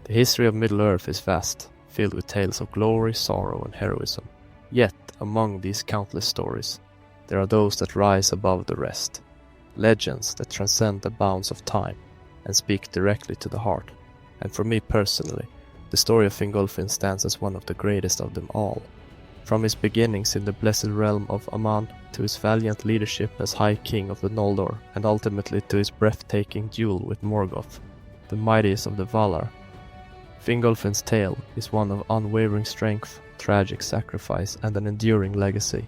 The history of Middle-earth is vast, filled with tales of glory, sorrow, and heroism. Yet, among these countless stories, there are those that rise above the rest. Legends that transcend the bounds of time and speak directly to the heart. And for me personally, the story of Fingolfin stands as one of the greatest of them all. From his beginnings in the blessed realm of Aman to his valiant leadership as High King of the Noldor, and ultimately to his breathtaking duel with Morgoth, the mightiest of the Valar, Fingolfin's tale is one of unwavering strength, tragic sacrifice, and an enduring legacy.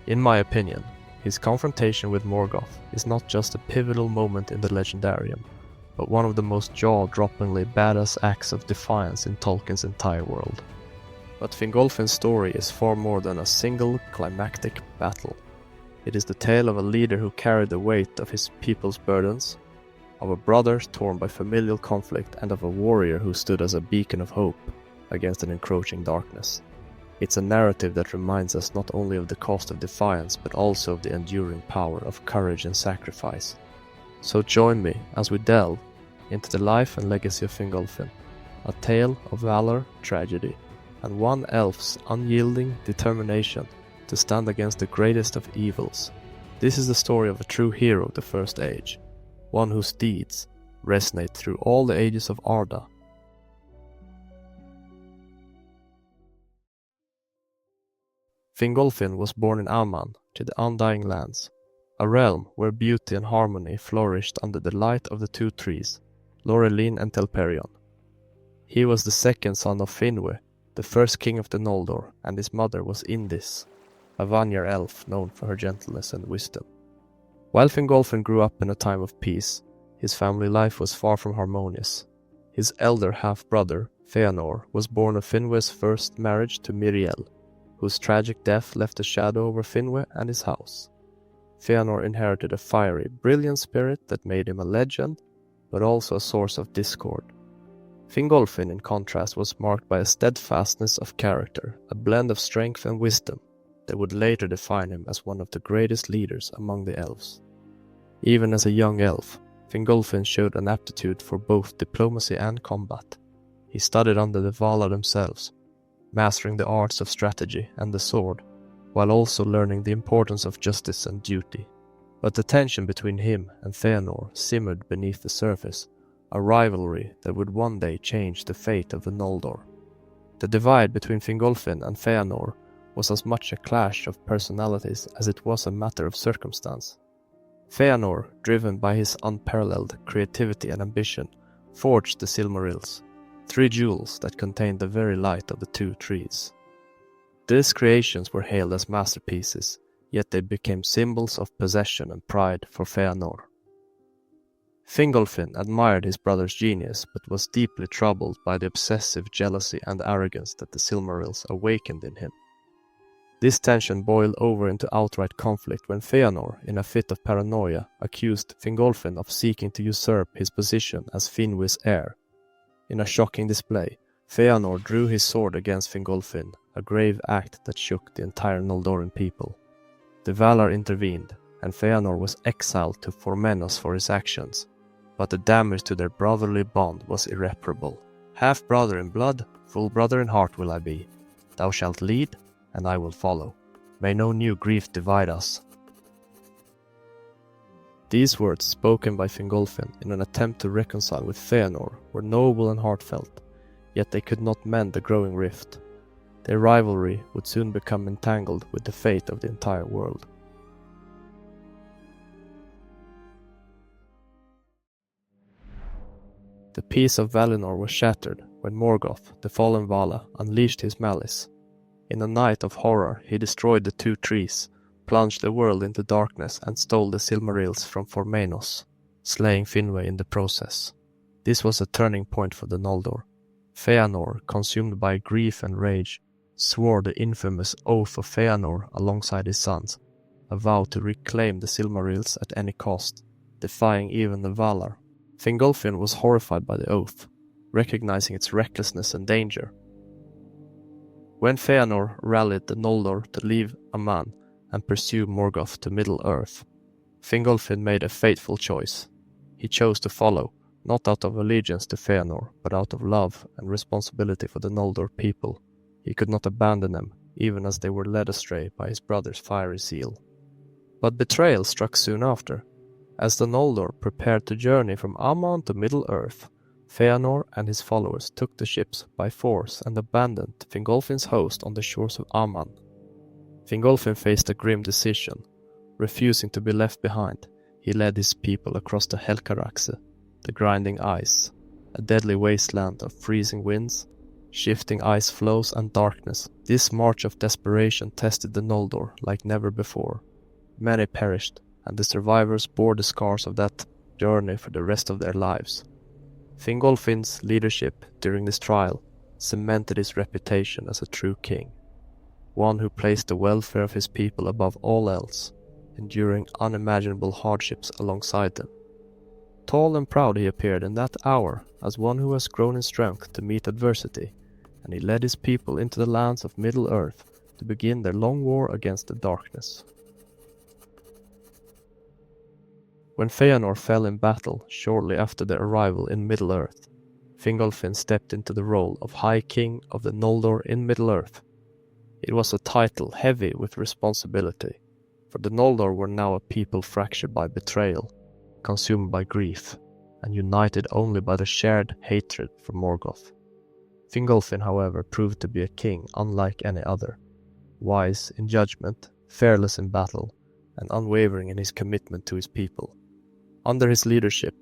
In my opinion, his confrontation with Morgoth is not just a pivotal moment in the legendarium, but one of the most jaw-droppingly badass acts of defiance in Tolkien's entire world. But Fingolfin's story is far more than a single climactic battle. It is the tale of a leader who carried the weight of his people's burdens, of a brother torn by familial conflict, and of a warrior who stood as a beacon of hope against an encroaching darkness. It's a narrative that reminds us not only of the cost of defiance, but also of the enduring power of courage and sacrifice. So join me as we delve into the life and legacy of Fingolfin, a tale of valor, tragedy, and one elf's unyielding determination to stand against the greatest of evils. This is the story of a true hero of the First Age, one whose deeds resonate through all the ages of Arda. Fingolfin was born in Aman to the Undying lands, a realm where beauty and harmony flourished under the light of the two trees, Lorelin and Telperion. He was the second son of Finwë, the first king of the Noldor, and his mother was Indis, a Vanir elf known for her gentleness and wisdom. While Fingolfin grew up in a time of peace, his family life was far from harmonious. His elder half-brother, Feanor, was born of Finwë's first marriage to Miriel, whose tragic death left a shadow over Finwë and his house. Feanor inherited a fiery, brilliant spirit that made him a legend, but also a source of discord. Fingolfin, in contrast, was marked by a steadfastness of character, a blend of strength and wisdom that would later define him as one of the greatest leaders among the elves. Even as a young elf, Fingolfin showed an aptitude for both diplomacy and combat. He studied under the Valar themselves, mastering the arts of strategy and the sword, while also learning the importance of justice and duty. But the tension between him and Feanor simmered beneath the surface, a rivalry that would one day change the fate of the Noldor. The divide between Fingolfin and Feanor was as much a clash of personalities as it was a matter of circumstance. Feanor, driven by his unparalleled creativity and ambition, forged the Silmarils, 3 jewels that contained the very light of the two trees. These creations were hailed as masterpieces, yet they became symbols of possession and pride for Feanor. Fingolfin admired his brother's genius, but was deeply troubled by the obsessive jealousy and arrogance that the Silmarils awakened in him. This tension boiled over into outright conflict when Feanor, in a fit of paranoia, accused Fingolfin of seeking to usurp his position as Finwë's heir. In a shocking display, Feanor drew his sword against Fingolfin, a grave act that shook the entire Noldoran people. The Valar intervened, and Feanor was exiled to Formenos for his actions, but the damage to their brotherly bond was irreparable. Half brother in blood, full brother in heart will I be. Thou shalt lead, and I will follow. May no new grief divide us. These words, spoken by Fingolfin in an attempt to reconcile with Feanor, were noble and heartfelt, yet they could not mend the growing rift. Their rivalry would soon become entangled with the fate of the entire world. The peace of Valinor was shattered when Morgoth, the fallen Vala, unleashed his malice. In a night of horror he destroyed the two trees, plunged the world into darkness, and stole the Silmarils from Formenos, slaying Finwë in the process. This was a turning point for the Noldor. Feanor, consumed by grief and rage, swore the infamous Oath of Feanor alongside his sons, a vow to reclaim the Silmarils at any cost, defying even the Valar. Fingolfin was horrified by the oath, recognizing its recklessness and danger. When Feanor rallied the Noldor to leave Aman and pursue Morgoth to Middle-earth, Fingolfin made a fateful choice. He chose to follow, not out of allegiance to Feanor, but out of love and responsibility for the Noldor people. He could not abandon them, even as they were led astray by his brother's fiery zeal. But betrayal struck soon after. As the Noldor prepared to journey from Aman to Middle-earth, Feanor and his followers took the ships by force and abandoned Fingolfin's host on the shores of Aman. Fingolfin faced a grim decision. Refusing to be left behind, he led his people across the Helcaraxë, the grinding ice, a deadly wasteland of freezing winds, shifting ice flows and darkness. This march of desperation tested the Noldor like never before. Many perished, and the survivors bore the scars of that journey for the rest of their lives. Fingolfin's leadership during this trial cemented his reputation as a true king, one who placed the welfare of his people above all else, enduring unimaginable hardships alongside them. Tall and proud he appeared in that hour as one who has grown in strength to meet adversity, and he led his people into the lands of Middle-earth to begin their long war against the darkness. When Feanor fell in battle shortly after their arrival in Middle-earth, Fingolfin stepped into the role of High King of the Noldor in Middle-earth. It was a title heavy with responsibility, for the Noldor were now a people fractured by betrayal, consumed by grief, and united only by the shared hatred for Morgoth. Fingolfin, however, proved to be a king unlike any other, wise in judgment, fearless in battle, and unwavering in his commitment to his people. Under his leadership,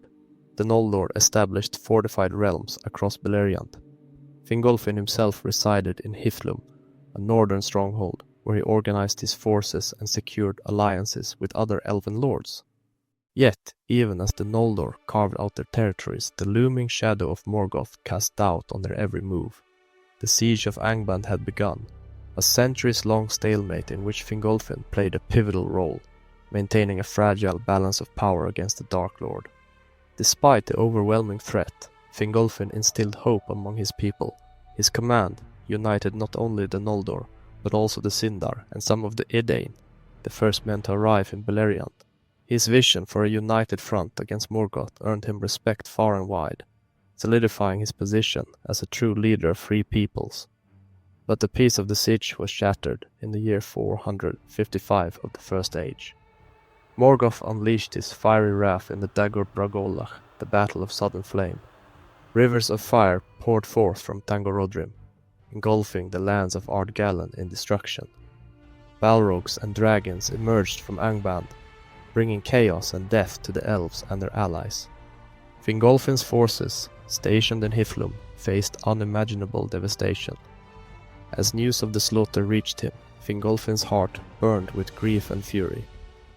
the Noldor established fortified realms across Beleriand. Fingolfin himself resided in Hithlum, a northern stronghold, where he organized his forces and secured alliances with other elven lords. Yet, even as the Noldor carved out their territories, the looming shadow of Morgoth cast doubt on their every move. The siege of Angband had begun, a centuries-long stalemate in which Fingolfin played a pivotal role, maintaining a fragile balance of power against the Dark Lord. Despite the overwhelming threat, Fingolfin instilled hope among his people. His command united not only the Noldor, but also the Sindar and some of the Edain, the first men to arrive in Beleriand. His vision for a united front against Morgoth earned him respect far and wide, solidifying his position as a true leader of free peoples. But the peace of the siege was shattered in the year 455 of the First Age. Morgoth unleashed his fiery wrath in the Dagor Bragollach, the Battle of Sudden Flame. Rivers of fire poured forth from Tangorodrim, engulfing the lands of Ardgallen in destruction. Balrogs and dragons emerged from Angband, bringing chaos and death to the Elves and their allies. Fingolfin's forces, stationed in Hithlum, faced unimaginable devastation. As news of the slaughter reached him, Fingolfin's heart burned with grief and fury.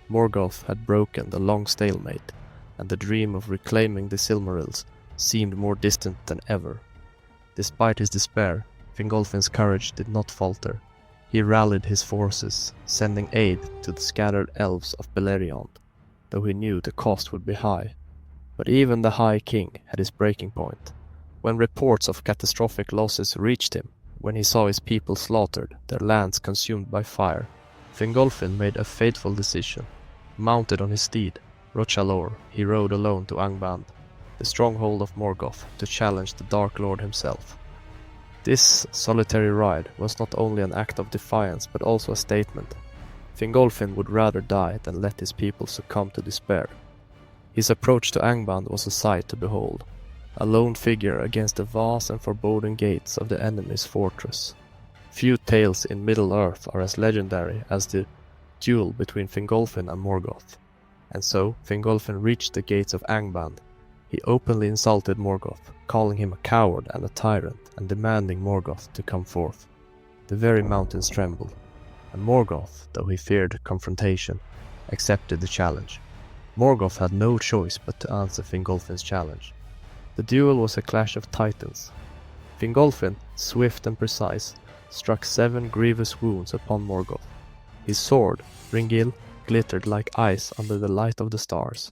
Morgoth had broken the long stalemate, and the dream of reclaiming the Silmarils seemed more distant than ever. Despite his despair, Fingolfin's courage did not falter. He rallied his forces, sending aid to the scattered elves of Beleriand, though he knew the cost would be high. But even the High King had his breaking point. When reports of catastrophic losses reached him, when he saw his people slaughtered, their lands consumed by fire, Fingolfin made a fateful decision. Mounted on his steed, Rochalor, he rode alone to Angband, the stronghold of Morgoth, to challenge the Dark Lord himself. This solitary ride was not only an act of defiance but also a statement. Fingolfin would rather die than let his people succumb to despair. His approach to Angband was a sight to behold, a lone figure against the vast and foreboding gates of the enemy's fortress. Few tales in Middle-earth are as legendary as the duel between Fingolfin and Morgoth. And so Fingolfin reached the gates of Angband. He openly insulted Morgoth, calling him a coward and a tyrant, and demanding Morgoth to come forth. The very mountains trembled, and Morgoth, though he feared confrontation, accepted the challenge. Morgoth had no choice but to answer Fingolfin's challenge. The duel was a clash of titans. Fingolfin, swift and precise, struck 7 grievous wounds upon Morgoth. His sword, Ringil, glittered like ice under the light of the stars,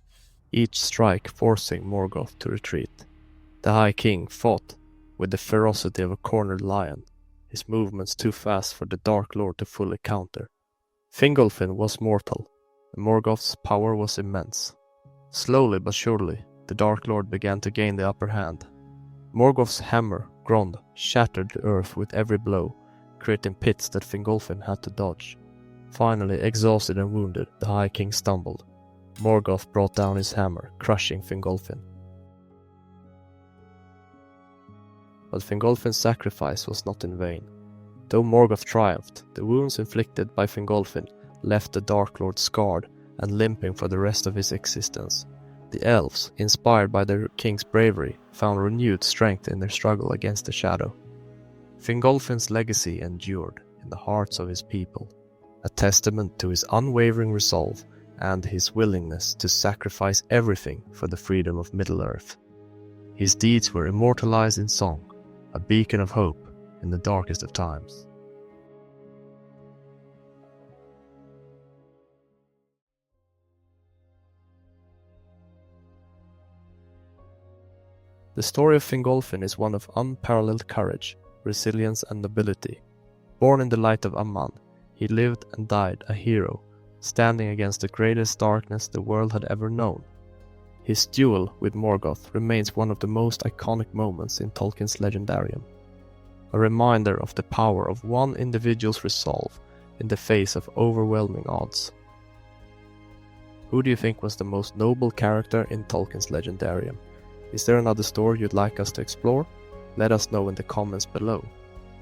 each strike forcing Morgoth to retreat. The High King fought with the ferocity of a cornered lion, his movements too fast for the Dark Lord to fully counter. Fingolfin was mortal, and Morgoth's power was immense. Slowly but surely, the Dark Lord began to gain the upper hand. Morgoth's hammer, Grond, shattered the earth with every blow, creating pits that Fingolfin had to dodge. Finally, exhausted and wounded, the High King stumbled. Morgoth brought down his hammer, crushing Fingolfin. But Fingolfin's sacrifice was not in vain. Though Morgoth triumphed, the wounds inflicted by Fingolfin left the Dark Lord scarred and limping for the rest of his existence. The Elves, inspired by their king's bravery, found renewed strength in their struggle against the Shadow. Fingolfin's legacy endured in the hearts of his people, a testament to his unwavering resolve and his willingness to sacrifice everything for the freedom of Middle-earth. His deeds were immortalized in song, a beacon of hope in the darkest of times. The story of Fingolfin is one of unparalleled courage, resilience and nobility. Born in the light of Aman, he lived and died a hero, standing against the greatest darkness the world had ever known. His duel with Morgoth remains one of the most iconic moments in Tolkien's legendarium, a reminder of the power of one individual's resolve in the face of overwhelming odds. Who do you think was the most noble character in Tolkien's legendarium? Is there another story you'd like us to explore? Let us know in the comments below.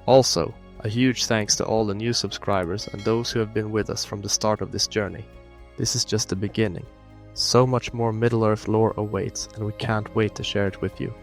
Also, a huge thanks to all the new subscribers and those who have been with us from the start of this journey. This is just the beginning. So much more Middle-earth lore awaits, and we can't wait to share it with you.